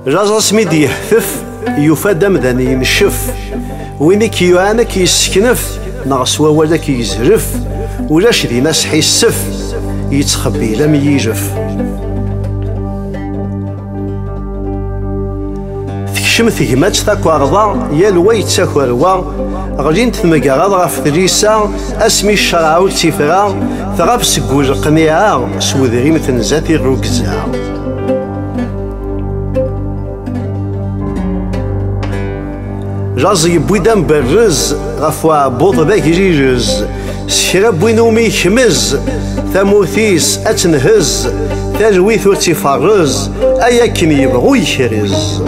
جاز سميدي يحثف يفاد مدن ينشف وينك يعانى كيسكنف ناقص ولا كيزرف ولاش دي ناس حيسف يتخبي لم يجف تكشم ثقمات تاكوارضا يا الويت تاكواروا غادي تمقاغ غاف تريسا اسمي الشرع والتفرا ثغاب سكوج قنيعه سوذري مثل زاتي الركزه جازي بويدان برز غفوا بوض ذاك يجيجز سكرا بوينومي يكمز ثموثيس اتنهز تجويث وتفرز ايا كن يبغو يكرز